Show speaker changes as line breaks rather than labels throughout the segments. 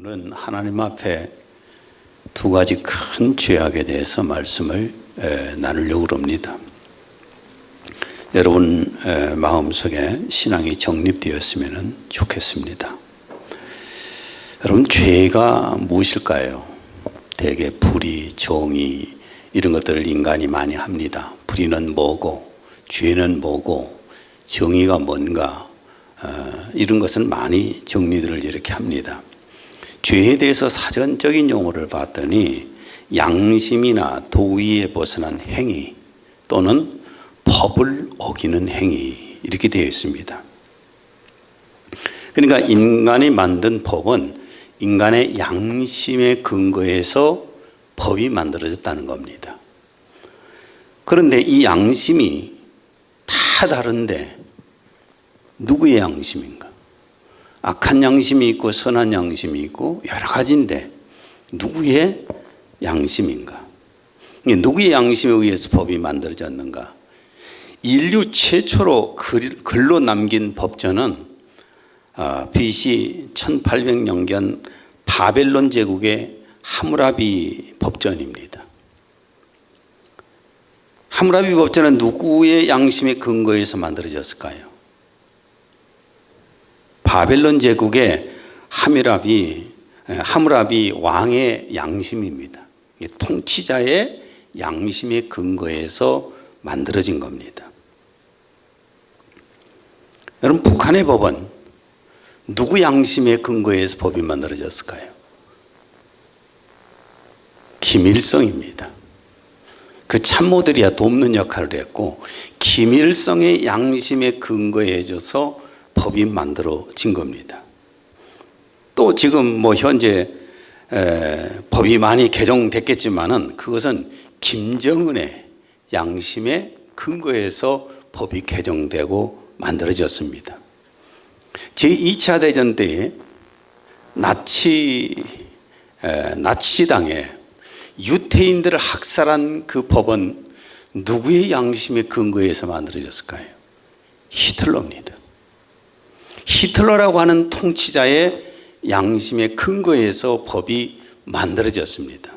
오늘은 하나님 앞에 두 가지 큰 죄악에 대해서 말씀을 나누려고 합니다. 여러분 마음속에 신앙이 정립되었으면 좋겠습니다. 여러분, 죄가 무엇일까요? 대개 불의, 정의 이런 것들을 인간이 많이 합니다. 불의는 뭐고, 죄는 뭐고, 정의가 뭔가, 이런 것은 많이 정리들을 이렇게 합니다. 죄에 대해서 사전적인 용어를 봤더니 양심이나 도의에 벗어난 행위 또는 법을 어기는 행위, 이렇게 되어 있습니다. 그러니까 인간이 만든 법은 인간의 양심에 근거해서 법이 만들어졌다는 겁니다. 그런데 이 양심이 다 다른데 누구의 양심인가? 악한 양심이 있고 선한 양심이 있고 여러 가지인데 누구의 양심인가? 누구의 양심에 의해서 법이 만들어졌는가? 인류 최초로 글로 남긴 법전은 BC 1800년경 바벨론 제국의 하무라비 법전입니다. 하무라비 법전은 누구의 양심에 근거해서 만들어졌을까요? 바벨론 제국의 하무라비 왕의 양심입니다. 통치자의 양심에 근거해서 만들어진 겁니다. 여러분, 북한의 법은 누구 양심에 근거해서 법이 만들어졌을까요? 김일성입니다. 그 참모들이야 돕는 역할을 했고 김일성의 양심에 근거해져서 법이 만들어진 겁니다. 또 지금 현재 법이 많이 개정됐겠지만은 그것은 김정은의 양심에 근거해서 법이 개정되고 만들어졌습니다. 제2차 대전 때에 나치당에 유태인들을 학살한 그 법은 누구의 양심에 근거해서 만들어졌을까요? 히틀러입니다. 히틀러라고 하는 통치자의 양심에 근거해서 법이 만들어졌습니다.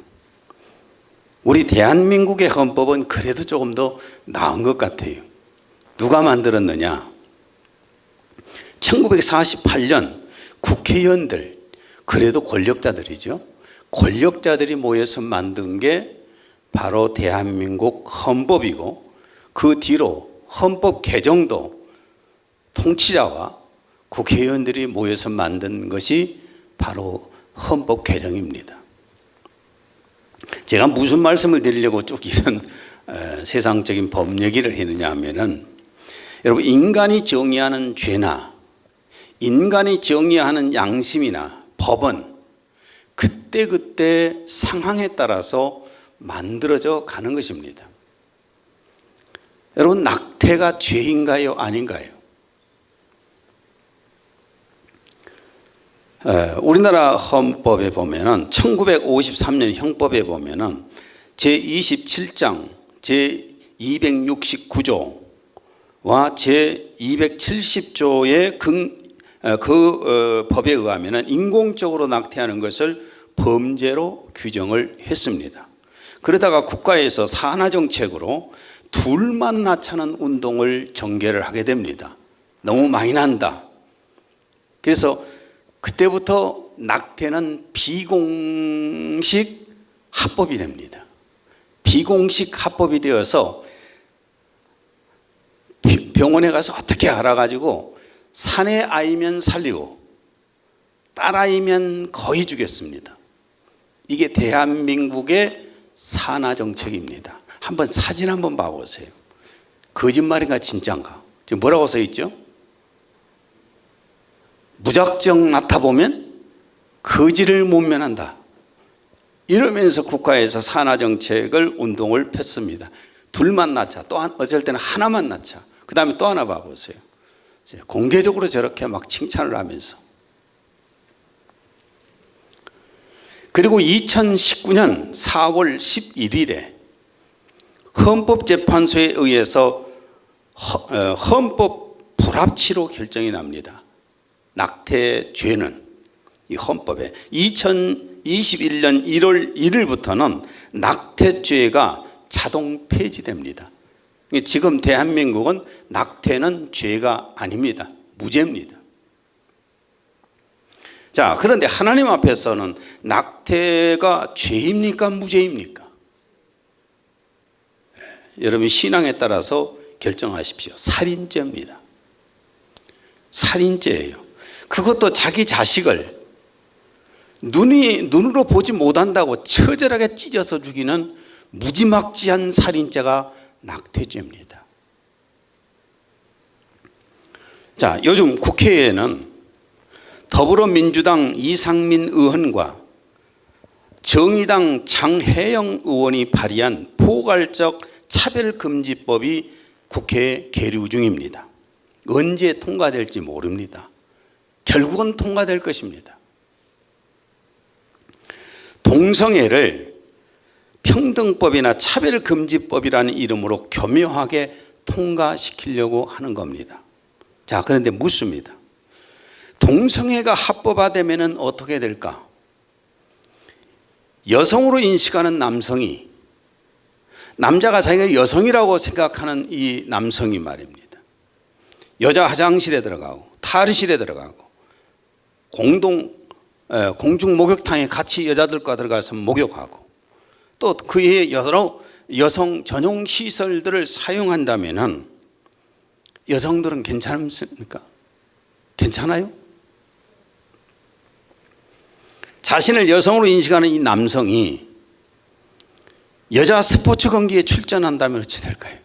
우리 대한민국의 헌법은 그래도 조금 더 나은 것 같아요. 누가 만들었느냐? 1948년 국회의원들, 그래도 권력자들이죠. 권력자들이 모여서 만든 게 바로 대한민국 헌법이고 그 뒤로 헌법 개정도 통치자와 국회의원들이 모여서 만든 것이 바로 헌법 개정입니다. 제가 무슨 말씀을 드리려고 쭉 이런 세상적인 법 얘기를 했느냐 하면은, 여러분, 인간이 정의하는 죄나 인간이 정의하는 양심이나 법은 그때그때 상황에 따라서 만들어져 가는 것입니다. 여러분, 낙태가 죄인가요? 아닌가요? 우리나라 헌법에 보면은 1953년 형법에 보면은 제27장 제269조와 제270조의 그 법에 의하면은 인공적으로 낙태하는 것을 범죄로 규정을 했습니다. 그러다가 국가에서 산하 정책으로 둘만 낳자는 운동을 전개를 하게 됩니다. 너무 많이 난다. 그래서 그때부터 낙태는 비공식 합법이 됩니다. 비공식 합법이 되어서 병원에 가서 어떻게 알아가지고 사내 아이면 살리고 딸아이면 거의 죽였습니다. 이게 대한민국의 산하 정책입니다. 한번 사진 한번 봐보세요. 거짓말인가 진짜인가? 지금 뭐라고 써 있죠? 무작정 낳다보면 거지를 못 면한다. 이러면서 국가에서 산하 정책을 운동을 폈습니다. 둘만 낳자, 또 어쩔 때는 하나만 낳자. 그 다음에 또 하나 봐보세요. 공개적으로 저렇게 막 칭찬을 하면서. 그리고 2019년 4월 11일에 헌법재판소에 의해서 헌법 불합치로 결정이 납니다. 낙태죄는 이 헌법에 2021년 1월 1일부터는 낙태죄가 자동 폐지됩니다. 지금 대한민국은 낙태는 죄가 아닙니다. 무죄입니다. 자, 그런데 하나님 앞에서는 낙태가 죄입니까? 무죄입니까? 여러분 신앙에 따라서 결정하십시오. 살인죄입니다. 살인죄예요. 그것도 자기 자식을 눈으로 보지 못한다고 처절하게 찢어서 죽이는 무지막지한 살인죄가 낙태죄입니다. 자, 요즘 국회에는 더불어민주당 이상민 의원과 정의당 장혜영 의원이 발의한 포괄적 차별금지법이 국회에 계류 중입니다. 언제 통과될지 모릅니다. 결국은 통과될 것입니다. 동성애를 평등법이나 차별금지법이라는 이름으로 교묘하게 통과시키려고 하는 겁니다. 자, 그런데 묻습니다. 동성애가 합법화되면 어떻게 될까? 여성으로 인식하는 남성이, 남자가 자기가 여성이라고 생각하는 이 남성이 말입니다, 여자 화장실에 들어가고 탈의실에 들어가고 공중 목욕탕에 같이 여자들과 들어가서 목욕하고 또 그의 여러 여성 전용 시설들을 사용한다면 여성들은 괜찮습니까? 괜찮아요? 자신을 여성으로 인식하는 이 남성이 여자 스포츠 경기에 출전한다면 어찌 될까요?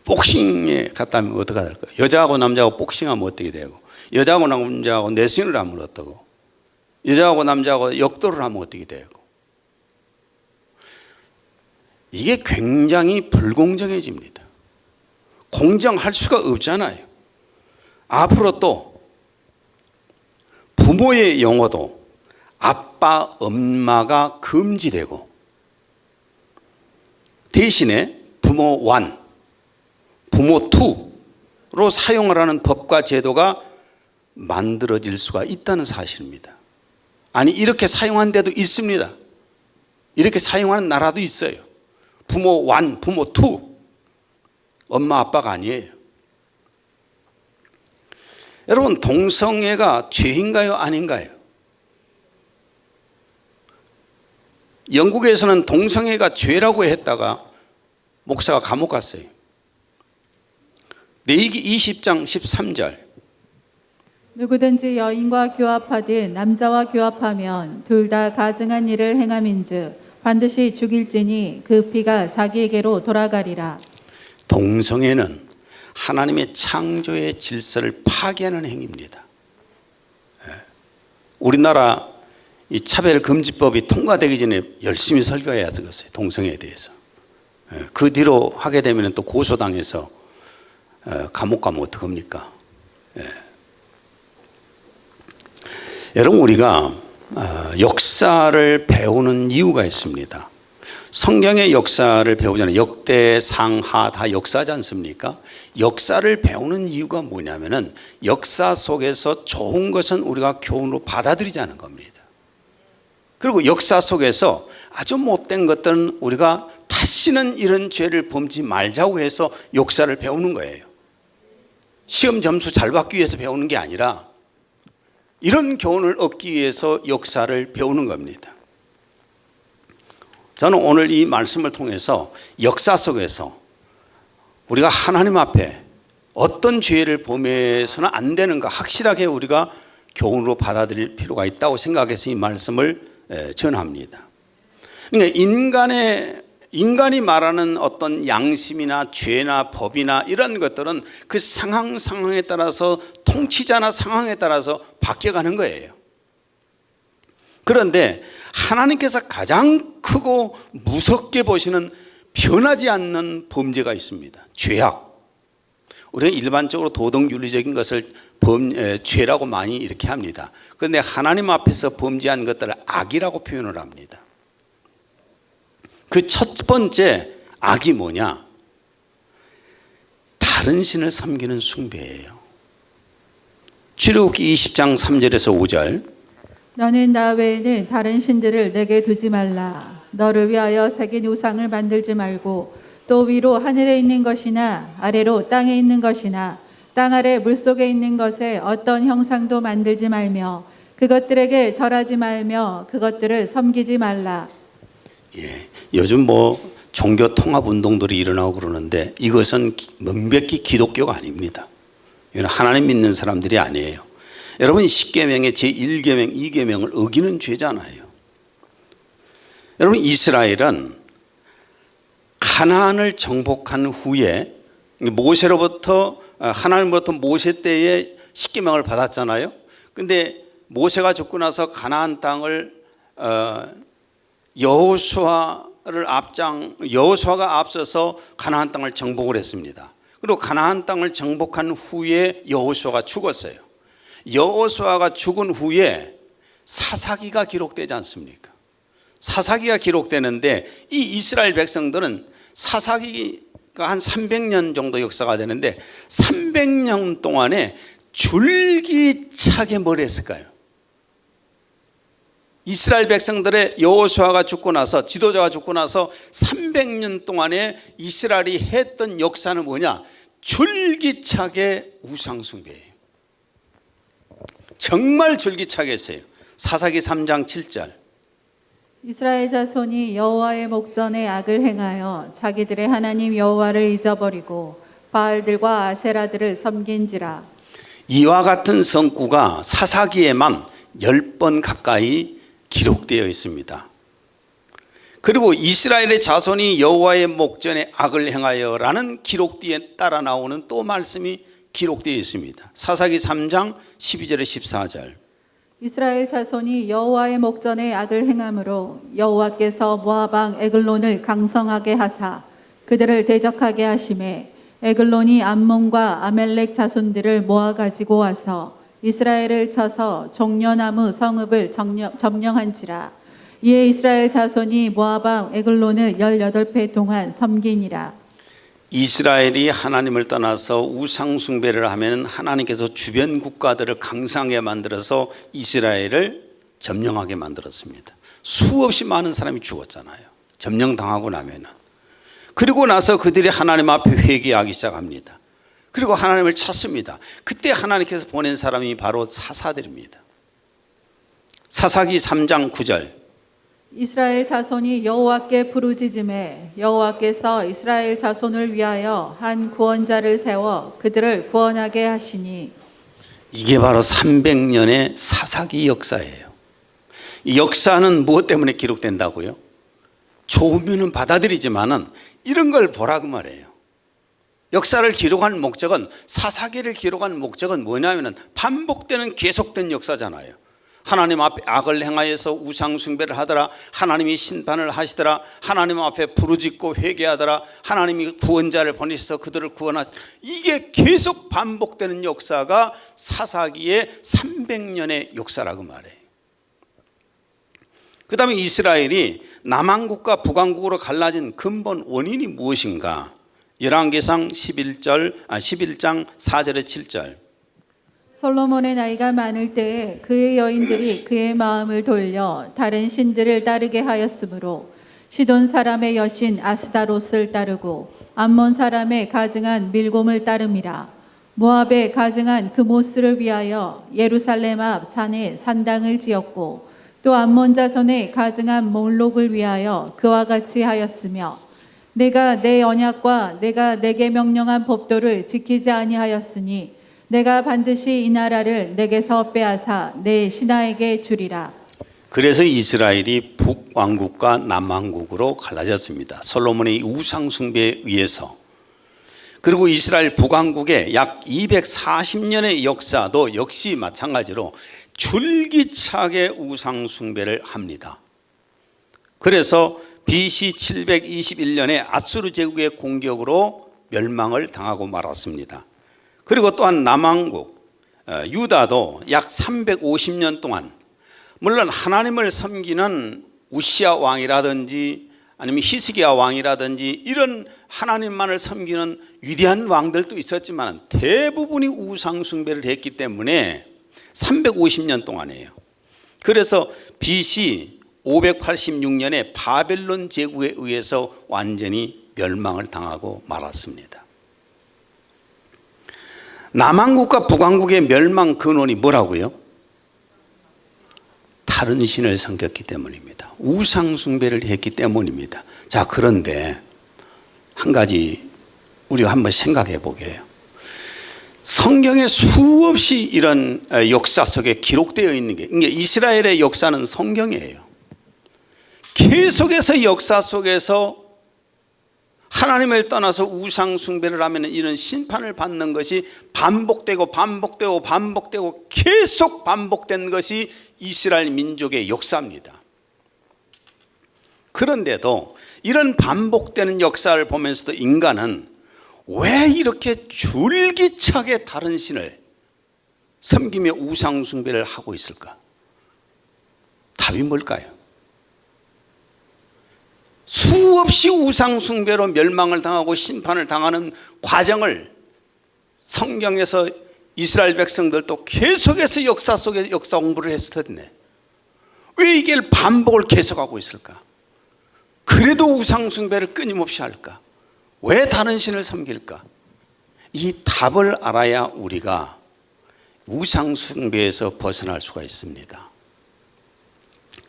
복싱에 갔다면 어떻게 될까요? 여자하고 남자하고 복싱하면 어떻게 되고, 여자하고 남자하고 레슬링을 하면 어떠고, 여자하고 남자하고 역도를 하면 어떻게 되고, 이게 굉장히 불공정해집니다. 공정할 수가 없잖아요. 앞으로 또 부모의 용어도 아빠, 엄마가 금지되고 대신에 부모 1, 부모 2로 사용하라는 법과 제도가 만들어질 수가 있다는 사실입니다. 아니, 이렇게 사용한 데도 있습니다. 이렇게 사용하는 나라도 있어요. 부모 1, 부모 2, 엄마 아빠가 아니에요. 여러분, 동성애가 죄인가요? 아닌가요? 영국에서는 동성애가 죄라고 했다가 목사가 감옥 갔어요. 레위기 20장 13절.
누구든지 여인과 교합하든 남자와 교합하면 둘 다 가증한 일을 행함인즉 반드시 죽일지니 그 피가 자기에게로 돌아가리라.
동성애는 하나님의 창조의 질서를 파괴하는 행위입니다. 우리나라 이 차별금지법이 통과되기 전에 열심히 설교해야 되겠어요. 동성애에 대해서. 그 뒤로 하게 되면 또 고소당해서 감옥 가면 어떡합니까? 여러분, 우리가 역사를 배우는 이유가 있습니다. 성경의 역사를 배우잖아요. 역대, 상하 다 역사지 않습니까? 역사를 배우는 이유가 뭐냐면은 역사 속에서 좋은 것은 우리가 교훈으로 받아들이자는 겁니다. 그리고 역사 속에서 아주 못된 것들은 우리가 다시는 이런 죄를 범지 말자고 해서 역사를 배우는 거예요. 시험 점수 잘 받기 위해서 배우는 게 아니라 이런 교훈을 얻기 위해서 역사를 배우는 겁니다. 저는 오늘 이 말씀을 통해서 역사 속에서 우리가 하나님 앞에 어떤 죄를 범해서는 안 되는가 확실하게 우리가 교훈으로 받아들일 필요가 있다고 생각해서 이 말씀을 전합니다. 그러니까 인간이 말하는 어떤 양심이나 죄나 법이나 이런 것들은 그 상황에 따라서 통치자나 상황에 따라서 바뀌어가는 거예요. 그런데 하나님께서 가장 크고 무섭게 보시는 변하지 않는 범죄가 있습니다. 죄악. 우리가 일반적으로 도덕윤리적인 것을 죄라고 많이 이렇게 합니다. 그런데 하나님 앞에서 범죄한 것들을 악이라고 표현을 합니다. 그 첫 번째 악이 뭐냐? 다른 신을 섬기는 숭배예요. 출애굽기 20장 3절에서 5절.
너는 나 외에는 다른 신들을 내게 두지 말라. 너를 위하여 새긴 우상을 만들지 말고 또 위로 하늘에 있는 것이나 아래로 땅에 있는 것이나 땅 아래 물속에 있는 것에 어떤 형상도 만들지 말며 그것들에게 절하지 말며 그것들을 섬기지 말라.
예, 요즘 뭐 종교 통합 운동들이 일어나고 그러는데 이것은 명백히 기독교가 아닙니다. 이건 하나님 믿는 사람들이 아니에요. 여러분, 십계명의 제1계명, 2계명을 어기는 죄잖아요. 여러분, 이스라엘은 가나안을 정복한 후에 모세로부터 하나님으로부터 모세 때에 십계명을 받았잖아요. 근데 모세가 죽고 나서 가나안 땅을 여호수아가 앞서서 가나안 땅을 정복을 했습니다. 그리고 가나안 땅을 정복한 후에 여호수아가 죽었어요. 여호수아가 죽은 후에 사사기가 기록되지 않습니까? 사사기가 기록되는데 이 이스라엘 백성들은 사사기가 한 300년 정도 역사가 되는데 300년 동안에 줄기차게 뭘 했을까요? 이스라엘 백성들의 여호수아가 죽고 나서, 지도자가 죽고 나서 300년 동안에 이스라엘이 했던 역사는 뭐냐? 줄기차게 우상숭배예요. 정말 줄기차게 했어요. 사사기 3장 7절.
이스라엘 자손이 여호와의 목전에 악을 행하여 자기들의 하나님 여호와를 잊어버리고 바알들과 아세라들을 섬긴지라.
이와 같은 성구가 사사기에만 10번 가까이 기록되어 있습니다. 그리고 이스라엘의 자손이 여호와의 목전에 악을 행하여라는 기록 뒤에 따라 나오는 또 말씀이 기록되어 있습니다. 사사기 3장 12절에 14절.
이스라엘 자손이 여호와의 목전에 악을 행함으로 여호와께서 모압 왕 에글론을 강성하게 하사 그들을 대적하게 하심에 에글론이 암몬과 아멜렉 자손들을 모아 가지고 와서 이스라엘을 쳐서 종려나무 성읍을 점령한지라. 이에 이스라엘 자손이 모압 왕 에글론을 18회 동안 섬기니라.
이스라엘이 하나님을 떠나서 우상 숭배를 하면 하나님께서 주변 국가들을 강성하게 만들어서 이스라엘을 점령하게 만들었습니다. 수없이 많은 사람이 죽었잖아요. 점령당하고 나면은. 그리고 나서 그들이 하나님 앞에 회개하기 시작합니다. 그리고 하나님을 찾습니다. 그때 하나님께서 보낸 사람이 바로 사사들입니다. 사사기 3장 9절.
이스라엘 자손이 여호와께 부르짖음에 여호와께서 이스라엘 자손을 위하여 한 구원자를 세워 그들을 구원하게 하시니.
이게 바로 300년의 사사기 역사예요. 이 역사는 무엇 때문에 기록된다고요? 좋으면 받아들이지만은 이런 걸 보라고 말해요. 역사를 기록한 목적은, 사사기를 기록한 목적은 뭐냐면은 반복되는 계속된 역사잖아요. 하나님 앞에 악을 행하여서 우상 숭배를 하더라. 하나님이 심판을 하시더라. 하나님 앞에 부르짖고 회개하더라. 하나님이 구원자를 보내셔서 그들을 구원하시더라. 이게 계속 반복되는 역사가 사사기의 300년의 역사라고 말해요. 그 다음에 이스라엘이 남왕국과 북왕국으로 갈라진 근본 원인이 무엇인가? 열왕기상 11장 4절에 7절.
솔로몬의 나이가 많을 때에 그의 여인들이 그의 마음을 돌려 다른 신들을 따르게 하였으므로 시돈 사람의 여신 아스다롯을 따르고 암몬 사람의 가증한 밀곰을 따름이라. 모압의 가증한 그모스를 위하여 예루살렘 앞 산에 산당을 지었고 또 암몬 자손의 가증한 몰록을 위하여 그와 같이 하였으며 내가 내 언약과 내가 내게 명령한 법도를 지키지 아니하였으니 내가 반드시 이 나라를 내게서 빼앗아 내 신하에게 주리라.
그래서 이스라엘이 북왕국과 남왕국으로 갈라졌습니다. 솔로몬의 우상 숭배에 의해서. 그리고 이스라엘 북왕국의 약 240년의 역사도 역시 마찬가지로 줄기차게 우상 숭배를 합니다. 그래서 BC 721년에 아수르 제국의 공격으로 멸망을 당하고 말았습니다. 그리고 또한 남왕국 유다도 약 350년 동안, 물론 하나님을 섬기는 우시아 왕이라든지 아니면 히스기야 왕이라든지 이런 하나님만을 섬기는 위대한 왕들도 있었지만 대부분이 우상 숭배를 했기 때문에 350년 동안이에요. 그래서 BC 586년에 바벨론 제국에 의해서 완전히 멸망을 당하고 말았습니다. 남한국과 북한국의 멸망 근원이 뭐라고요? 다른 신을 섬겼기 때문입니다. 우상 숭배를 했기 때문입니다. 자, 그런데 한 가지 우리가 한번 생각해 보게요. 성경에 수없이 이런 역사 속에 기록되어 있는 게, 이스라엘의 역사는 성경이에요. 계속해서 역사 속에서 하나님을 떠나서 우상 숭배를 하면 이런 심판을 받는 것이 반복되고 계속 반복된 것이 이스라엘 민족의 역사입니다. 그런데도 이런 반복되는 역사를 보면서도 인간은 왜 이렇게 줄기차게 다른 신을 섬기며 우상 숭배를 하고 있을까? 답이 뭘까요? 수없이 우상 숭배로 멸망을 당하고 심판을 당하는 과정을 성경에서 이스라엘 백성들도 계속해서 역사 속에 역사 공부를 했을 텐데 왜 이게 반복을 계속하고 있을까? 그래도 우상 숭배를 끊임없이 할까? 왜 다른 신을 섬길까? 이 답을 알아야 우리가 우상 숭배에서 벗어날 수가 있습니다.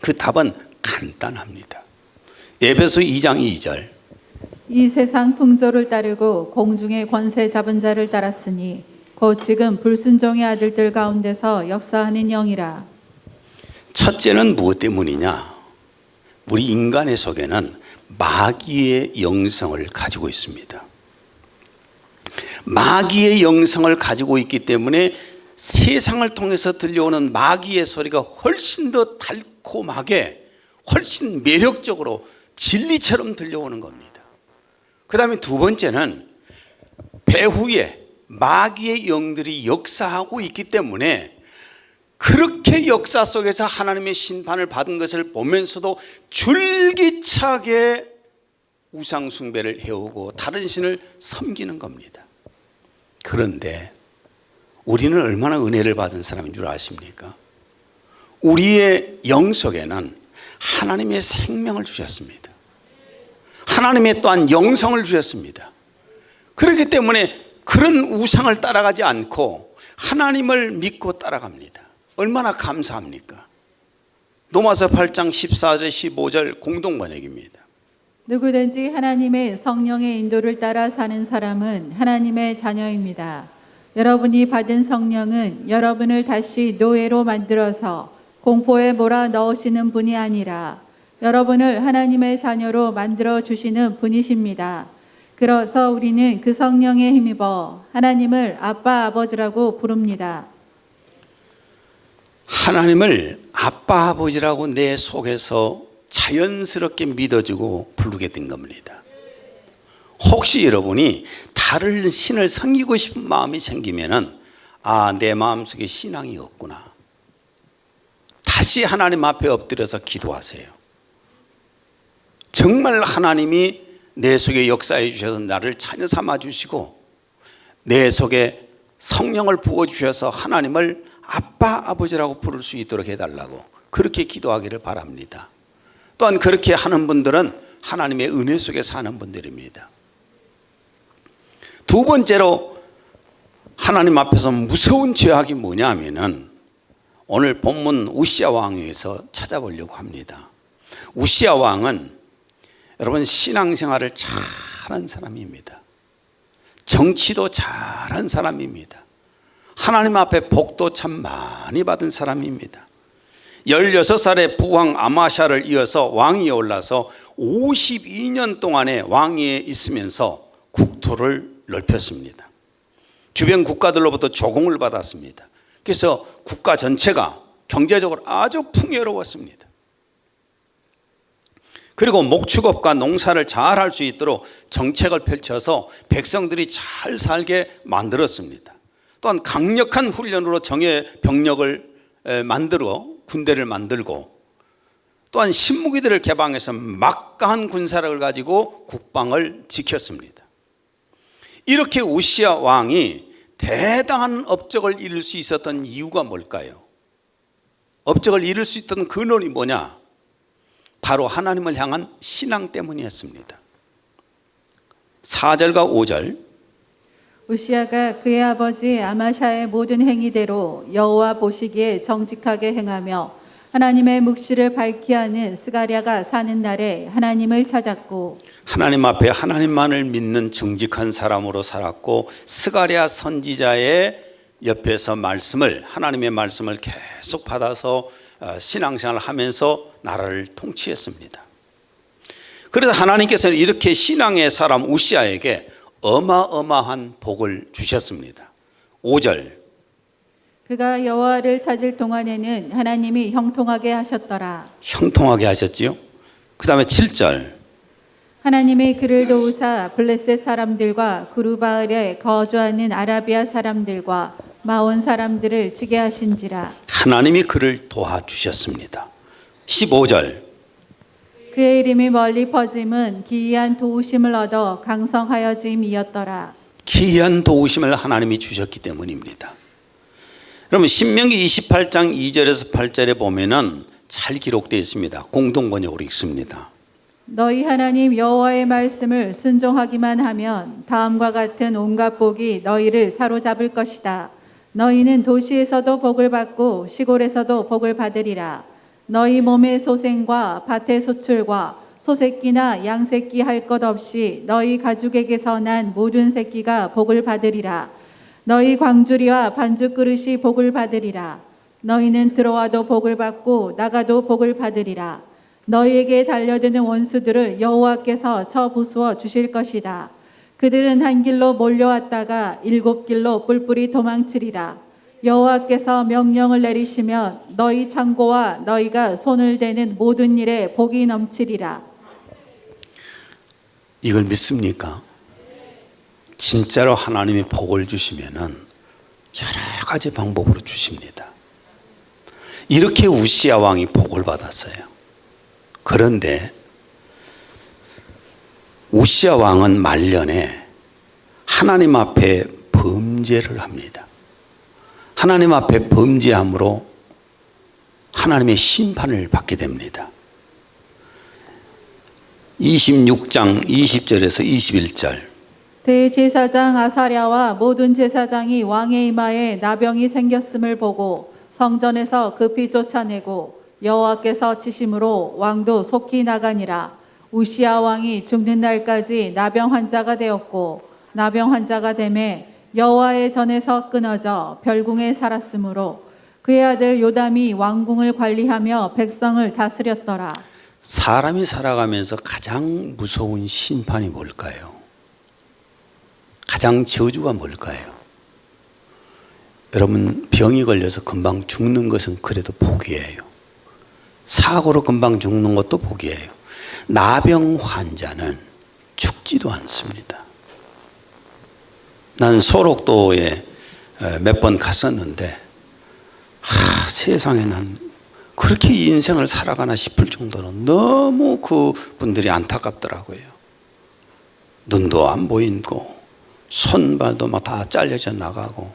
그 답은 간단합니다. 에베소 2장 2절.
이 세상 풍조를 따르고 공중의 권세 잡은 자를 따랐으니 곧 지금 불순종의 아들들 가운데서 역사하는 영이라.
첫째는 무엇 때문이냐? 우리 인간의 속에는 마귀의 영성을 가지고 있습니다. 마귀의 영성을 가지고 있기 때문에 세상을 통해서 들려오는 마귀의 소리가 훨씬 더 달콤하게, 훨씬 매력적으로 진리처럼 들려오는 겁니다. 그 다음에 두 번째는 배후에 마귀의 영들이 역사하고 있기 때문에 그렇게 역사 속에서 하나님의 심판을 받은 것을 보면서도 줄기차게 우상 숭배를 해오고 다른 신을 섬기는 겁니다. 그런데 우리는 얼마나 은혜를 받은 사람인 줄 아십니까? 우리의 영 속에는 하나님의 생명을 주셨습니다. 하나님의 또한 영성을 주셨습니다. 그렇기 때문에 그런 우상을 따라가지 않고 하나님을 믿고 따라갑니다. 얼마나 감사합니까? 로마서 8장 14절 15절 공동번역입니다.
누구든지 하나님의 성령의 인도를 따라 사는 사람은 하나님의 자녀입니다. 여러분이 받은 성령은 여러분을 다시 노예로 만들어서 공포에 몰아 넣으시는 분이 아니라 여러분을 하나님의 자녀로 만들어 주시는 분이십니다. 그래서 우리는 그 성령에 힘입어 하나님을 아빠 아버지라고 부릅니다.
하나님을 아빠 아버지라고 내 속에서 자연스럽게 믿어주고 부르게 된 겁니다. 혹시 여러분이 다른 신을 섬기고 싶은 마음이 생기면은 내 마음속에 신앙이 없구나. 다시 하나님 앞에 엎드려서 기도하세요. 정말 하나님이 내 속에 역사해 주셔서 나를 자녀 삼아 주시고 내 속에 성령을 부어 주셔서 하나님을 아빠 아버지라고 부를 수 있도록 해달라고 그렇게 기도하기를 바랍니다. 또한 그렇게 하는 분들은 하나님의 은혜 속에 사는 분들입니다. 두 번째로 하나님 앞에서 무서운 죄악이 뭐냐 하면은 오늘 본문 우시야 왕에서 찾아보려고 합니다. 우시야 왕은 여러분 신앙생활을 잘한 사람입니다. 정치도 잘한 사람입니다. 하나님 앞에 복도 참 많이 받은 사람입니다. 16살에 부왕 아마샤를 이어서 왕위에 올라서 52년 동안의 왕위에 있으면서 국토를 넓혔습니다. 주변 국가들로부터 조공을 받았습니다. 그래서 국가 전체가 경제적으로 아주 풍요로웠습니다. 그리고 목축업과 농사를 잘 할 수 있도록 정책을 펼쳐서 백성들이 잘 살게 만들었습니다. 또한 강력한 훈련으로 정예 병력을 만들어 군대를 만들고 또한 신무기들을 개방해서 막강한 군사력을 가지고 국방을 지켰습니다. 이렇게 우시야 왕이 대단한 업적을 이룰 수 있었던 이유가 뭘까요? 업적을 이룰 수 있던 근원이 뭐냐? 바로 하나님을 향한 신앙 때문이었습니다. 4절과 5절.
우시야가 그의 아버지 아마샤의 모든 행위대로 여호와 보시기에 정직하게 행하며 하나님의 묵시를 밝히 하는 스가랴가 사는 날에 하나님을 찾았고,
하나님 앞에 하나님만을 믿는 정직한 사람으로 살았고, 스가랴 선지자의 옆에서 하나님의 말씀을 계속 받아서 신앙생활을 하면서 나라를 통치했습니다. 그래서 하나님께서는 이렇게 신앙의 사람 우시야에게 어마어마한 복을 주셨습니다. 5절.
그가 여호와를 찾을 동안에는 하나님이 형통하게 하셨더라.
형통하게 하셨지요. 그 다음에 7절.
하나님이 그를 도우사 블레셋 사람들과 구르바을에 거주하는 아라비아 사람들과 마온 사람들을 치게 하신지라.
하나님이 그를 도와주셨습니다. 15절.
그의 이름이 멀리 퍼짐은 기이한 도우심을 얻어 강성하여짐이었더라.
기이한 도우심을 하나님이 주셨기 때문입니다. 여러분 신명기 28장 2절에서 8절에 보면은 잘 기록되어 있습니다. 공동번역으로 읽습니다.
너희 하나님 여호와의 말씀을 순종하기만 하면 다음과 같은 온갖 복이 너희를 사로잡을 것이다. 너희는 도시에서도 복을 받고 시골에서도 복을 받으리라. 너희 몸의 소생과 밭의 소출과 소새끼나 양새끼 할 것 없이 너희 가죽에게서 난 모든 새끼가 복을 받으리라. 너희 광주리와 반죽 그릇이 복을 받으리라. 너희는 들어와도 복을 받고 나가도 복을 받으리라. 너희에게 달려드는 원수들을 여호와께서 쳐 부수어 주실 것이다. 그들은 한 길로 몰려왔다가 7길로 뿔뿔이 도망치리라. 여호와께서 명령을 내리시면 너희 창고와 너희가 손을 대는 모든 일에 복이 넘치리라.
이걸 믿습니까? 진짜로 하나님이 복을 주시면은 여러 가지 방법으로 주십니다. 이렇게 우시야 왕이 복을 받았어요. 그런데 우시야 왕은 말년에 하나님 앞에 범죄를 합니다. 하나님 앞에 범죄함으로 하나님의 심판을 받게 됩니다. 26장 20절에서 21절.
대제사장 아사랴와 모든 제사장이 왕의 이마에 나병이 생겼음을 보고 성전에서 급히 쫓아내고 여호와께서 치심으로 왕도 속히 나가니라. 우시야 왕이 죽는 날까지 나병 환자가 되었고 나병 환자가 되매 여호와의 전에서 끊어져 별궁에 살았으므로 그의 아들 요담이 왕궁을 관리하며 백성을 다스렸더라.
사람이 살아가면서 가장 무서운 심판이 뭘까요? 가장 저주가 뭘까요? 여러분 병이 걸려서 금방 죽는 것은 그래도 복이에요. 사고로 금방 죽는 것도 복이에요. 나병 환자는 죽지도 않습니다. 나는 소록도에 몇 번 갔었는데 세상에 난 그렇게 인생을 살아가나 싶을 정도로 너무 그 분들이 안타깝더라고요. 눈도 안 보이고 손발도 막 다 잘려져 나가고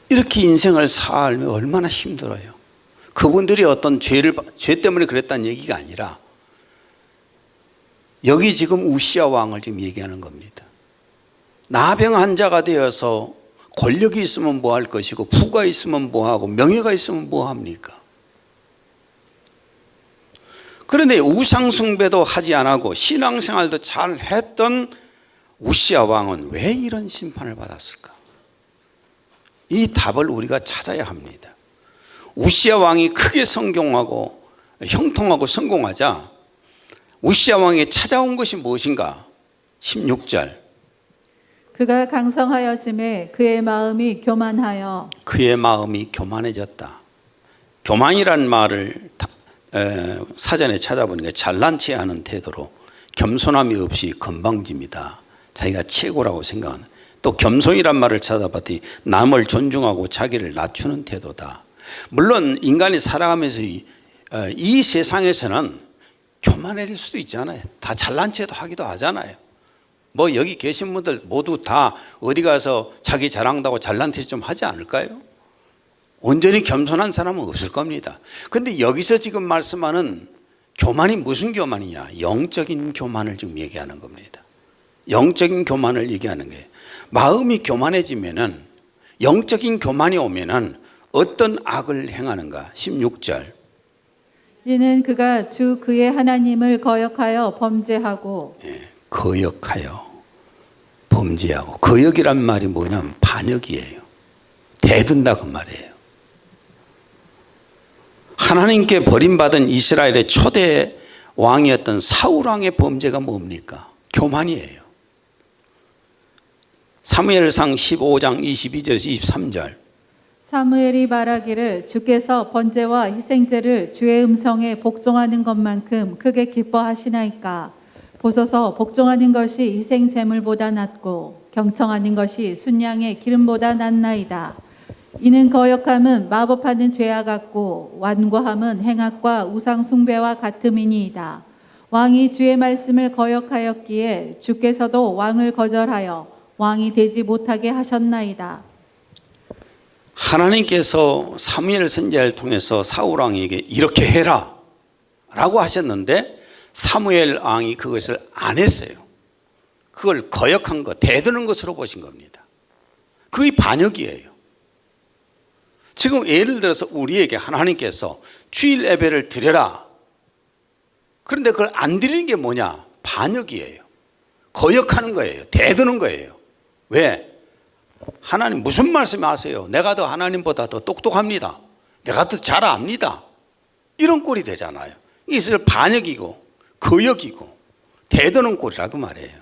이렇게 인생을 살면 얼마나 힘들어요. 그분들이 어떤 죄 때문에 그랬다는 얘기가 아니라 여기 지금 우시야 왕을 지금 얘기하는 겁니다. 나병 환자가 되어서 권력이 있으면 뭐 할 것이고 부가 있으면 뭐 하고 명예가 있으면 뭐 합니까? 그런데 우상 숭배도 하지 않고 신앙생활도 잘 했던 우시야 왕은 왜 이런 심판을 받았을까? 이 답을 우리가 찾아야 합니다. 우시야 왕이 크게 성공하고 형통하고 성공하자 우시야 왕이 찾아온 것이 무엇인가? 16절.
그가 강성하여짐에 그의 마음이 교만하여
그의 마음이 교만해졌다. 교만이란 말을 사전에 찾아보니까 잘난 체 하는 태도로 겸손함이 없이 건방집니다. 자기가 최고라고 생각하는. 또 겸손이란 말을 찾아봤더니 남을 존중하고 자기를 낮추는 태도다. 물론 인간이 살아가면서 이 세상에서는 교만해질 수도 있잖아요. 다 잘난 체도 하기도 하잖아요. 뭐 여기 계신 분들 모두 다 어디 가서 자기 자랑다고 잘난 체 좀 하지 않을까요? 온전히 겸손한 사람은 없을 겁니다. 그런데 여기서 지금 말씀하는 교만이 무슨 교만이냐? 영적인 교만을 지금 얘기하는 겁니다. 영적인 교만을 얘기하는 거예요. 마음이 교만해지면은, 영적인 교만이 오면은 어떤 악을 행하는가? 16절.
이는 그가 주 그의 하나님을 거역하여 범죄하고
거역하여 범죄하고. 거역이란 말이 뭐냐면 반역이에요. 대든다 그 말이에요. 하나님께 버림받은 이스라엘의 초대 왕이었던 사울 왕의 범죄가 뭡니까? 교만이에요. 사무엘상 15장 22절에서 23절.
사무엘이 말하기를 주께서 번제와 희생제를 주의 음성에 복종하는 것만큼 크게 기뻐하시나이까. 보소서, 복종하는 것이 희생 제물보다 낫고 경청하는 것이 순양의 기름보다 낫나이다. 이는 거역함은 마법하는 죄와 같고 완고함은 행악과 우상 숭배와 같음이니이다. 왕이 주의 말씀을 거역하였기에 주께서도 왕을 거절하여 왕이 되지 못하게 하셨나이다.
하나님께서 사무엘 선지자를 통해서 사울 왕에게 이렇게 해라 라고 하셨는데 사무엘 왕이 그것을 안 했어요. 그걸 거역한 것, 대드는 것으로 보신 겁니다. 그게 반역이에요. 지금 예를 들어서 우리에게 하나님께서 주일 예배를 드려라. 그런데 그걸 안 드리는 게 뭐냐? 반역이에요. 거역하는 거예요. 대드는 거예요. 왜? 하나님 무슨 말씀 하세요? 내가 더 하나님보다 더 똑똑합니다. 내가 더 잘 압니다. 이런 꼴이 되잖아요. 이것을 반역이고 거역이고 대드는 꼴이라고 말해요.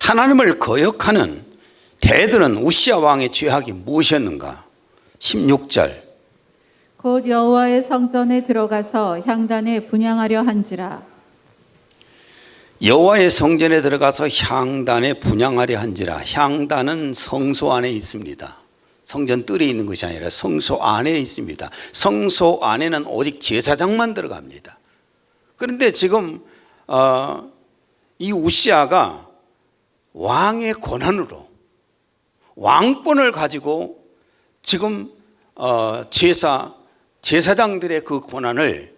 하나님을 거역하는 대드는 우시야 왕의 죄악이 무엇이었는가? 16절.
곧 여호와의 성전에 들어가서 향단에 분향하려 한지라.
여호와의 성전에 들어가서 향단에 분향하려 한지라. 향단은 성소 안에 있습니다. 성전 뜰에 있는 것이 아니라 성소 안에 있습니다. 성소 안에는 오직 제사장만 들어갑니다. 그런데 지금 이 우시야가 왕의 권한으로, 왕권을 가지고 지금 제사장들의 그 권한을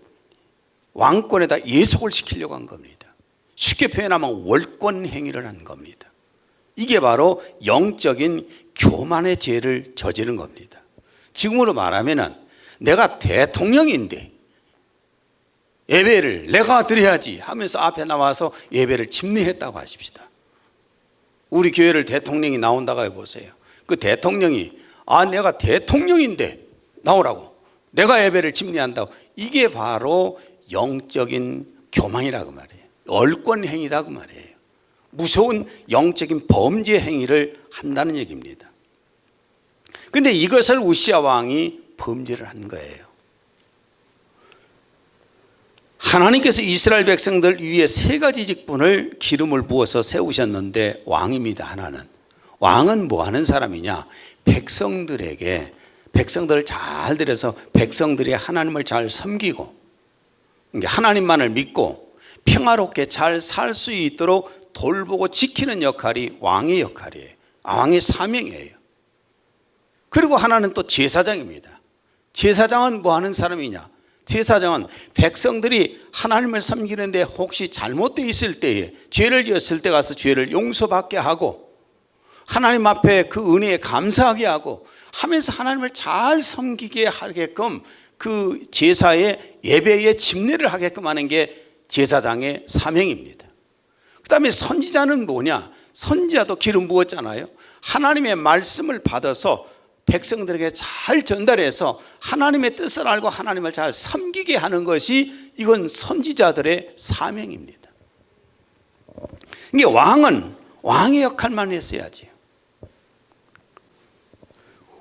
왕권에다 예속을 시키려고 한 겁니다. 쉽게 표현하면 월권 행위를 한 겁니다. 이게 바로 영적인 교만의 죄를 저지른 겁니다. 지금으로 말하면은 내가 대통령인데 예배를 내가 드려야지 하면서 앞에 나와서 예배를 침례했다고 하십시다. 우리 교회를 대통령이 나온다고 해보세요. 그 대통령이 내가 대통령인데 나오라고, 내가 예배를 침례한다고. 이게 바로 영적인 교만이라고 말이에요. 얼권 행위다고 말이에요. 무서운 영적인 범죄 행위를 한다는 얘기입니다. 그런데 이것을 우시야 왕이 범죄를 한 거예요. 하나님께서 이스라엘 백성들 위에 세 가지 직분을 기름을 부어서 세우셨는데 왕입니다. 하나는. 왕은 뭐 하는 사람이냐? 백성들에게, 백성들을 잘 들여서 백성들이 하나님을 잘 섬기고 하나님만을 믿고 평화롭게 잘 살 수 있도록 돌보고 지키는 역할이 왕의 역할이에요. 왕의 사명이에요. 그리고 하나는 또 제사장입니다. 제사장은 뭐 하는 사람이냐? 제사장은 백성들이 하나님을 섬기는데 혹시 잘못되어 있을 때에, 죄를 지었을 때 가서 죄를 용서받게 하고 하나님 앞에 그 은혜에 감사하게 하고 하면서 하나님을 잘 섬기게 하게끔 그 제사의 예배에 집례를 하게끔 하는 게 제사장의 사명입니다. 그 다음에 선지자는 뭐냐? 선지자도 기름 부었잖아요. 하나님의 말씀을 받아서 백성들에게 잘 전달해서 하나님의 뜻을 알고 하나님을 잘 섬기게 하는 것이, 이건 선지자들의 사명입니다. 이게 왕은 왕의 역할만 했어야지.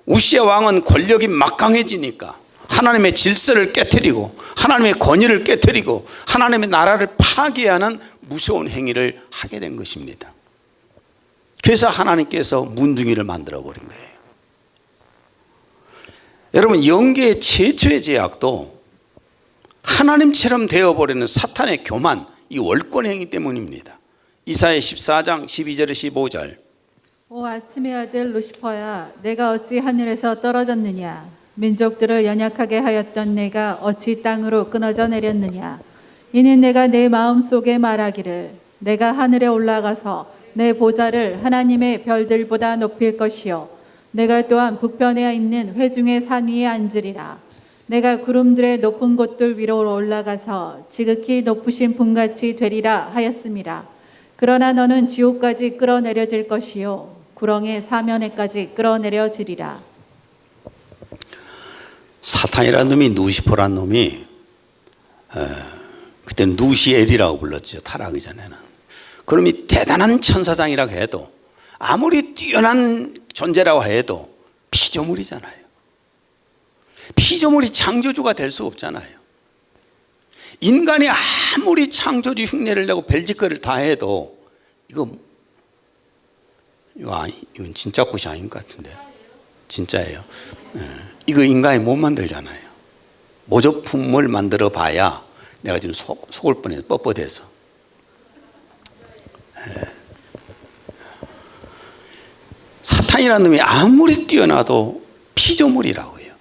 우시야 왕은 권력이 막강해지니까 하나님의 질서를 깨트리고 하나님의 권위를 깨트리고 하나님의 나라를 파괴하는 무서운 행위를 하게 된 것입니다. 그래서 하나님께서 문둥이를 만들어 버린 거예요. 여러분, 영계의 최초의 죄악도 하나님처럼 되어버리는 사탄의 교만, 이 월권행위 때문입니다. 이사야 14장 12절 15절.
오 아침의 아들 루시퍼야, 내가 어찌 하늘에서 떨어졌느냐? 민족들을 연약하게 하였던 내가 어찌 땅으로 끊어져 내렸느냐? 이는 내가 내 마음속에 말하기를 내가 하늘에 올라가서 내 보좌를 하나님의 별들보다 높일 것이요 내가 또한 북편에 있는 회중의 산 위에 앉으리라. 내가 구름들의 높은 곳들 위로 올라가서 지극히 높으신 분같이 되리라 하였습니다. 그러나 너는 지옥까지 끌어내려질 것이요 구렁의 사면에까지 끌어내려지리라.
사탄이라는 놈이, 누시퍼라는 놈이 그때는 누시엘이라고 불렀죠. 타락하기 전에는. 그놈이 대단한 천사장이라고 해도, 아무리 뛰어난 존재라고 해도 피조물이잖아요. 피조물이 창조주가 될 수 없잖아요. 인간이 아무리 창조주 흉내를 내고 별짓거리를 다 해도 이건 진짜 꽃이 아닌 것 같은데. 진짜예요. 이거 인간이 못 만들잖아요. 모조품을 만들어 봐야 내가 지금 속을 뻔해서 뻣뻣해서. 사탄이라는 놈이 아무리 뛰어나도 피조물이라고 해요.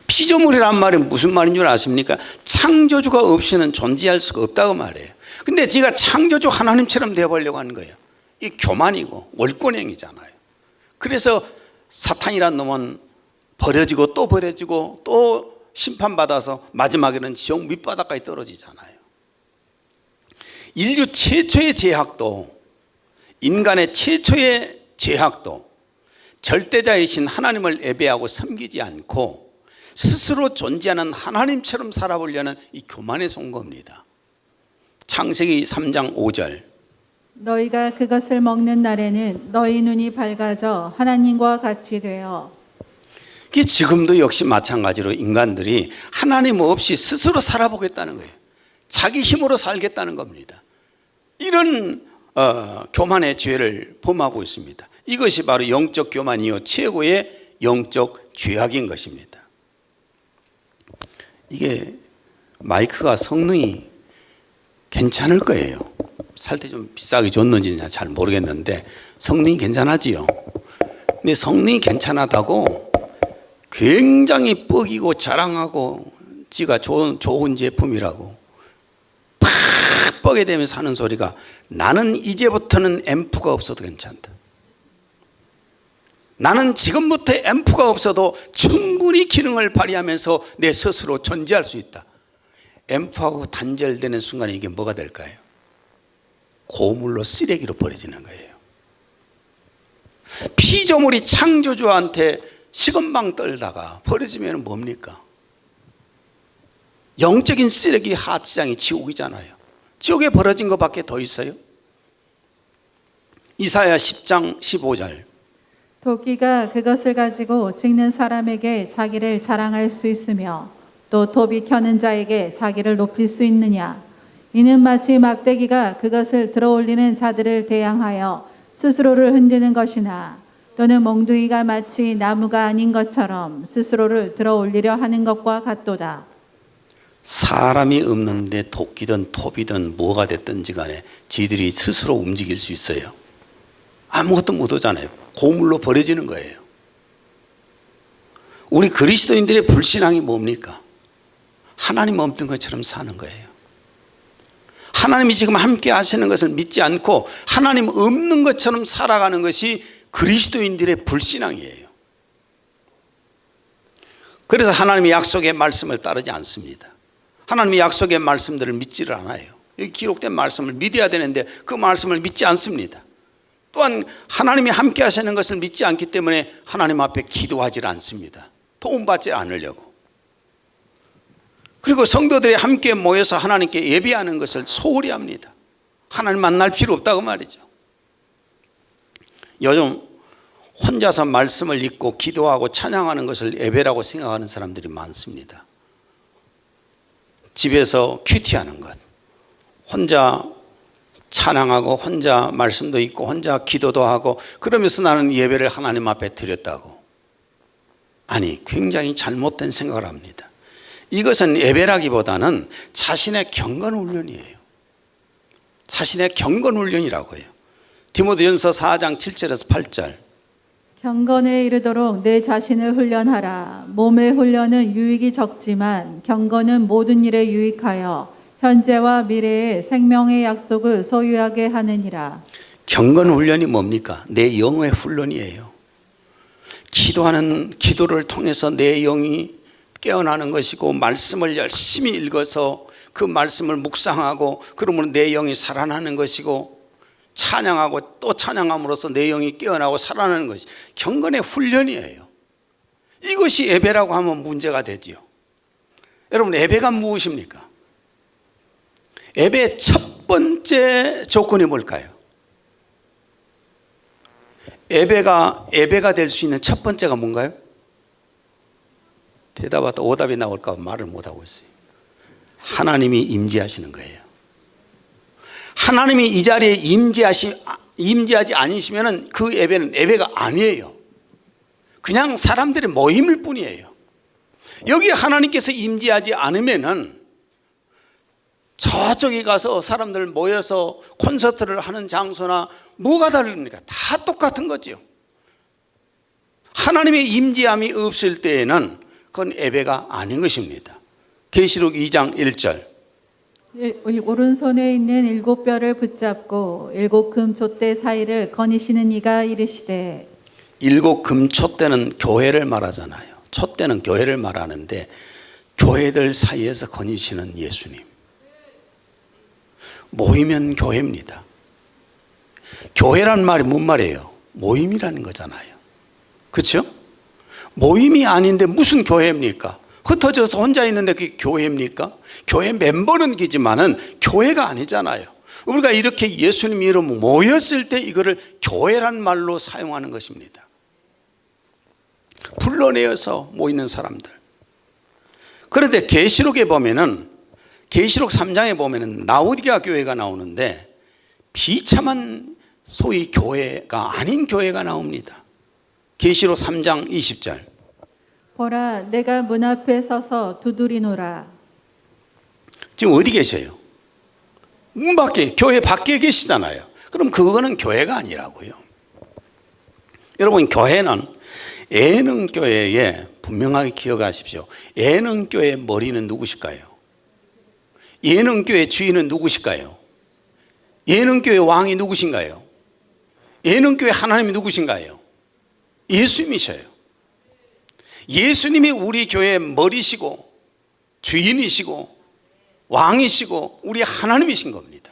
피조물이란 말이 무슨 말인 줄 아십니까? 창조주가 없이는 존재할 수가 없다고 말해요. 근데 지가 창조주 하나님처럼 되어보려고 하는 거예요. 이 교만이고 월권행위잖아요. 그래서 사탄이란 놈은 버려지고 또 버려지고 또 심판받아서 마지막에는 지옥 밑바닥까지 떨어지잖아요. 인류 최초의 죄악도, 인간의 최초의 죄악도 절대자이신 하나님을 예배하고 섬기지 않고 스스로 존재하는 하나님처럼 살아보려는 이 교만에 선 겁니다. 창세기 3장 5절.
너희가 그것을 먹는 날에는 너희 눈이 밝아져 하나님과 같이 되어.
이게 지금도 역시 마찬가지로 인간들이 하나님 없이 스스로 살아보겠다는 거예요. 자기 힘으로 살겠다는 겁니다. 이런 교만의 죄를 범하고 있습니다. 이것이 바로 영적 교만이요 최고의 영적 죄악인 것입니다. 이게 마이크가 성능이 괜찮을 거예요. 살 때 좀 비싸게 줬는지는 잘 모르겠는데 성능이 괜찮아지요. 근데 성능이 괜찮하다고 굉장히 뻑이고 자랑하고 지가 좋은 제품이라고 팍 뻑에 대면서 하는 소리가, 나는 이제부터는 앰프가 없어도 괜찮다. 나는 지금부터 앰프가 없어도 충분히 기능을 발휘하면서 내 스스로 존재할 수 있다. 앰프하고 단절되는 순간에 이게 뭐가 될까요? 고물로 쓰레기로 버려지는 거예요. 피조물이 창조주한테 시건방 떨다가 버려지면 뭡니까? 영적인 쓰레기 하치장이 지옥이잖아요. 지옥에 버려진 것밖에 더 있어요? 이사야 10장 15절.
도끼가 그것을 가지고 찍는 사람에게 자기를 자랑할 수 있으며 또 도비 켜는 자에게 자기를 높일 수 있느냐? 이는 마치 막대기가 그것을 들어올리는 자들을 대항하여 스스로를 흔드는 것이나 또는 몽둥이가 마치 나무가 아닌 것처럼 스스로를 들어올리려 하는 것과 같도다.
사람이 없는데 도끼든 톱이든 뭐가 됐든지 간에 지들이 스스로 움직일 수 있어요? 아무것도 못 하잖아요. 고물로 버려지는 거예요. 우리 그리스도인들의 불신앙이 뭡니까? 하나님 없는 것처럼 사는 거예요. 하나님이 지금 함께 하시는 것을 믿지 않고 하나님 없는 것처럼 살아가는 것이 그리스도인들의 불신앙이에요. 그래서 하나님의 약속의 말씀을 따르지 않습니다. 하나님의 약속의 말씀들을 믿지를 않아요. 여기 기록된 말씀을 믿어야 되는데 그 말씀을 믿지 않습니다. 또한 하나님이 함께 하시는 것을 믿지 않기 때문에 하나님 앞에 기도하지 않습니다. 도움받지 않으려고. 그리고 성도들이 함께 모여서 하나님께 예배하는 것을 소홀히 합니다. 하나님 만날 필요 없다고 말이죠. 요즘 혼자서 말씀을 읽고 기도하고 찬양하는 것을 예배라고 생각하는 사람들이 많습니다. 집에서 큐티하는 것, 혼자 찬양하고 혼자 말씀도 읽고 혼자 기도도 하고 그러면서 나는 예배를 하나님 앞에 드렸다고. 아니, 굉장히 잘못된 생각을 합니다. 이것은 예배라기보다는 자신의 경건 훈련이에요. 자신의 경건 훈련이라고 해요. 디모데전서 4장 7절에서 8절.
경건에 이르도록 내 자신을 훈련하라. 몸의 훈련은 유익이 적지만 경건은 모든 일에 유익하여 현재와 미래의 생명의 약속을 소유하게 하느니라.
경건 훈련이 뭡니까? 내 영의 훈련이에요. 기도를 통해서 내 영이 깨어나는 것이고, 말씀을 열심히 읽어서 그 말씀을 묵상하고 그러면 내 영이 살아나는 것이고, 찬양하고 또 찬양함으로써 내 영이 깨어나고 살아나는 것이 경건의 훈련이에요. 이것이 예배라고 하면 문제가 되지요. 여러분, 예배가 무엇입니까? 예배의 첫 번째 조건이 뭘까요? 예배가 될 수 있는 첫 번째가 뭔가요? 대답하다 오답이 나올까 봐 말을 못하고 있어요. 하나님이 임재하시는 거예요. 하나님이 이 자리에 임재하지 않으시면 그 예배는 예배가 아니에요. 그냥 사람들의 모임일 뿐이에요. 여기 하나님께서 임재하지 않으면은 저쪽에 가서 사람들 모여서 콘서트를 하는 장소나 뭐가 다릅니까? 다 똑같은 거죠. 하나님의 임재함이 없을 때에는 그건 예배가 아닌 것입니다. 계시록 2장 1절.
오른손에 있는 7뼈를 붙잡고 7 금촛대 사이를 거니시는 이가 이르시되.
7 금촛대는 교회를 말하잖아요. 촛대는 교회를 말하는데 교회들 사이에서 거니시는 예수님. 모이면 교회입니다. 교회란 말이 뭔 말이에요? 모임이라는 거잖아요. 그렇죠? 모임이 아닌데 무슨 교회입니까? 흩어져서 혼자 있는데 그게 교회입니까? 교회 멤버는 기지만은 교회가 아니잖아요. 우리가 이렇게 예수님 이름 모였을 때 이거를 교회란 말로 사용하는 것입니다. 불러내어서 모이는 사람들. 그런데 계시록에 보면은, 계시록 3장에 보면은 라오디게아 교회가 나오는데 비참한 소위 교회가 아닌 교회가 나옵니다. 계시록 3장 20절.
보라, 내가 문 앞에 서서 두드리노라.
지금 어디 계세요? 문 밖에, 교회 밖에 계시잖아요. 그럼 그거는 교회가 아니라고요. 여러분, 교회는 예능교회에 분명하게 기억하십시오. 예능교회의 머리는 누구실까요? 예능교회 주인은 누구실까요? 예능교회 왕이 누구신가요? 예능교회 하나님이 누구신가요? 예수님이셔요. 예수님이 우리 교회의 머리시고 주인이시고 왕이시고 우리 하나님이신 겁니다.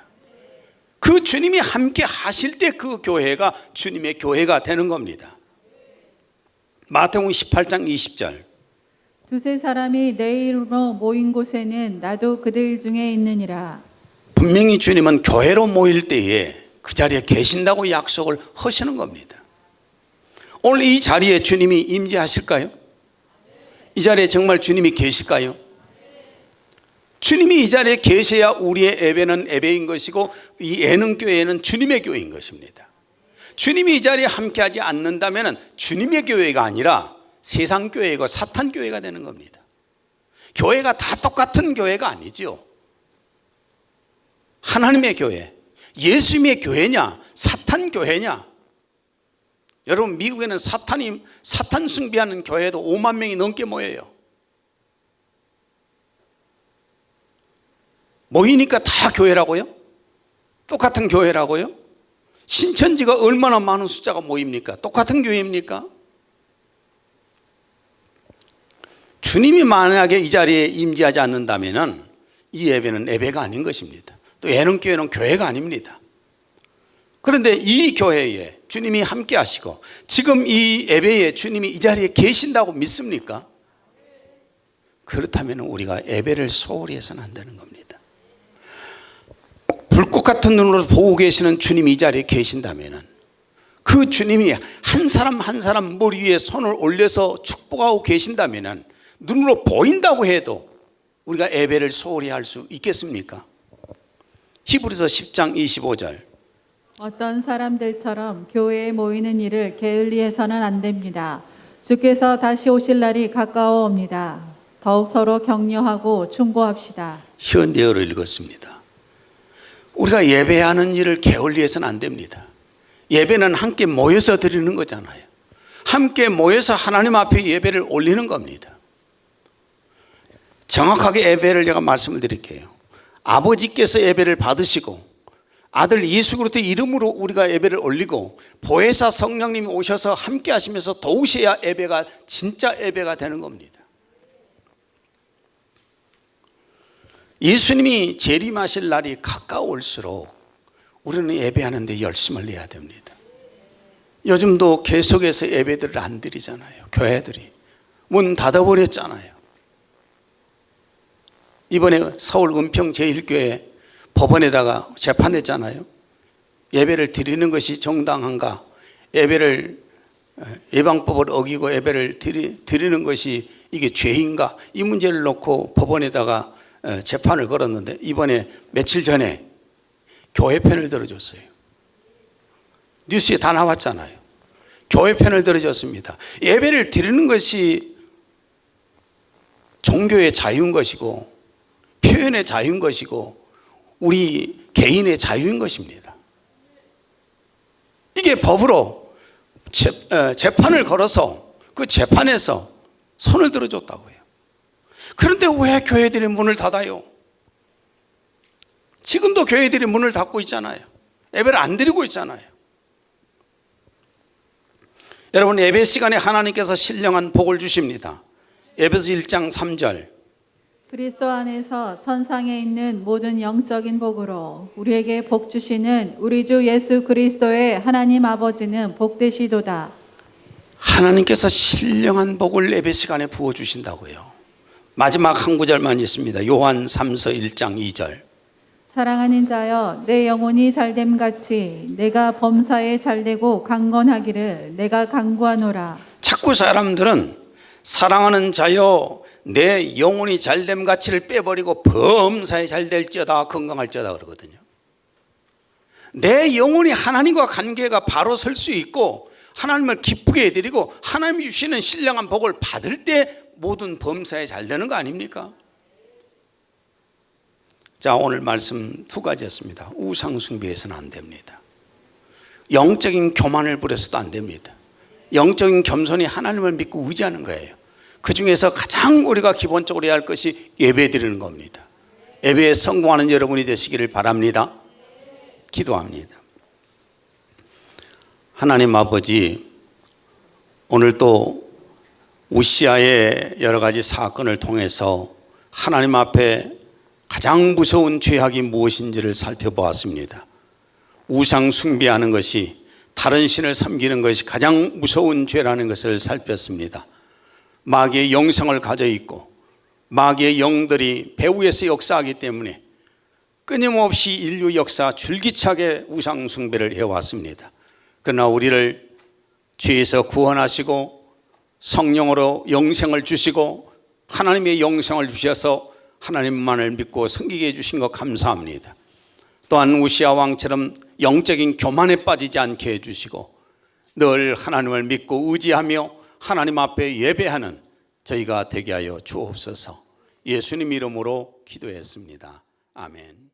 그 주님이 함께 하실 때 그 교회가 주님의 교회가 되는 겁니다. 마태복음 18장 20절.
두세 사람이 내 이름으로 모인 곳에는 나도 그들 중에 있느니라.
분명히 주님은 교회로 모일 때에 그 자리에 계신다고 약속을 하시는 겁니다. 오늘 이 자리에 주님이 임재하실까요? 이 자리에 정말 주님이 계실까요? 주님이 이 자리에 계셔야 우리의 예배는 예배인 것이고 이 예능교회는 주님의 교회인 것입니다. 주님이 이 자리에 함께하지 않는다면 주님의 교회가 아니라 세상 교회고 사탄 교회가 되는 겁니다. 교회가 다 똑같은 교회가 아니죠. 하나님의 교회, 예수님의 교회냐 사탄 교회냐. 여러분, 미국에는 사탄 숭배하는 교회도 5만 명이 넘게 모여요. 모이니까 다 교회라고요? 똑같은 교회라고요? 신천지가 얼마나 많은 숫자가 모입니까? 똑같은 교회입니까? 주님이 만약에 이 자리에 임재하지 않는다면 이 예배는 예배가 아닌 것입니다. 또 예능교회는 교회가 아닙니다. 그런데 이 교회에 주님이 함께 하시고 지금 이 예배에 주님이 이 자리에 계신다고 믿습니까? 그렇다면 우리가 예배를 소홀히 해서는 안 되는 겁니다. 불꽃 같은 눈으로 보고 계시는 주님이 이 자리에 계신다면 그 주님이 한 사람 한 사람 머리 위에 손을 올려서 축복하고 계신다면 눈으로 보인다고 해도 우리가 예배를 소홀히 할 수 있겠습니까? 히브리서 10장 25절.
어떤 사람들처럼 교회에 모이는 일을 게을리해서는 안 됩니다. 주께서 다시 오실 날이 가까워옵니다. 더욱 서로 격려하고 충고합시다.
현대어로 읽었습니다. 우리가 예배하는 일을 게을리해서는 안 됩니다. 예배는 함께 모여서 드리는 거잖아요. 함께 모여서 하나님 앞에 예배를 올리는 겁니다. 정확하게 예배를 제가 말씀을 드릴게요. 아버지께서 예배를 받으시고 아들 예수 그리스도 이름으로 우리가 예배를 올리고 보혜사 성령님이 오셔서 함께 하시면서 도우셔야 예배가 진짜 예배가 되는 겁니다. 예수님이 재림하실 날이 가까울수록 우리는 예배하는 데 열심을 내야 됩니다. 요즘도 계속해서 예배들을 안 드리잖아요. 교회들이 문 닫아버렸잖아요. 이번에 서울 은평 제1교회 법원에다가 재판했잖아요. 예배를 드리는 것이 정당한가, 예배를 예방법을 어기고 예배를 드리는 것이 이게 죄인가, 이 문제를 놓고 법원에다가 재판을 걸었는데 이번에 며칠 전에 교회 편을 들어줬어요. 뉴스에 다 나왔잖아요. 교회 편을 들어줬습니다. 예배를 드리는 것이 종교의 자유인 것이고 표현의 자유인 것이고 우리 개인의 자유인 것입니다. 이게 법으로 재판을 걸어서 그 재판에서 손을 들어줬다고요. 그런데 왜 교회들이 문을 닫아요? 지금도 교회들이 문을 닫고 있잖아요. 예배를 안 드리고 있잖아요. 여러분, 예배 시간에 하나님께서 신령한 복을 주십니다. 에베소 1장 3절.
그리스도 안에서 천상에 있는 모든 영적인 복으로 우리에게 복 주시는 우리 주 예수 그리스도의 하나님 아버지는 복되시도다.
하나님께서 신령한 복을 예배 시간에 부어주신다고요. 마지막 한 구절만 있습니다. 요한 3서 1장 2절.
사랑하는 자여, 내 영혼이 잘됨 같이 내가 범사에 잘되고 강건하기를 내가 간구하노라.
자꾸 사람들은 사랑하는 자여 내 영혼이 잘됨 가치를 빼버리고 범사에 잘될지어다 건강할지어다 그러거든요. 내 영혼이 하나님과 관계가 바로 설 수 있고 하나님을 기쁘게 해드리고 하나님이 주시는 신령한 복을 받을 때 모든 범사에 잘 되는 거 아닙니까? 자, 오늘 말씀 두 가지였습니다. 우상 숭배해서는 안 됩니다. 영적인 교만을 부려서도 안 됩니다. 영적인 겸손이 하나님을 믿고 의지하는 거예요. 그 중에서 가장 우리가 기본적으로 해야 할 것이 예배 드리는 겁니다. 예배에 성공하는 여러분이 되시기를 바랍니다. 기도합니다. 하나님 아버지, 오늘 또 우시아의 여러 가지 사건을 통해서 하나님 앞에 가장 무서운 죄악이 무엇인지를 살펴보았습니다. 우상 숭배하는 것이, 다른 신을 섬기는 것이 가장 무서운 죄라는 것을 살폈습니다. 마귀의 영성을 가져 있고 마귀의 영들이 배후에서 역사하기 때문에 끊임없이 인류 역사 줄기차게 우상 숭배를 해왔습니다. 그러나 우리를 죄에서 구원하시고 성령으로 영생을 주시고 하나님의 영생을 주셔서 하나님만을 믿고 섬기게 해주신 것 감사합니다. 또한 우시아 왕처럼 영적인 교만에 빠지지 않게 해주시고 늘 하나님을 믿고 의지하며 하나님 앞에 예배하는 저희가 되게 하여 주옵소서. 예수님 이름으로 기도했습니다. 아멘.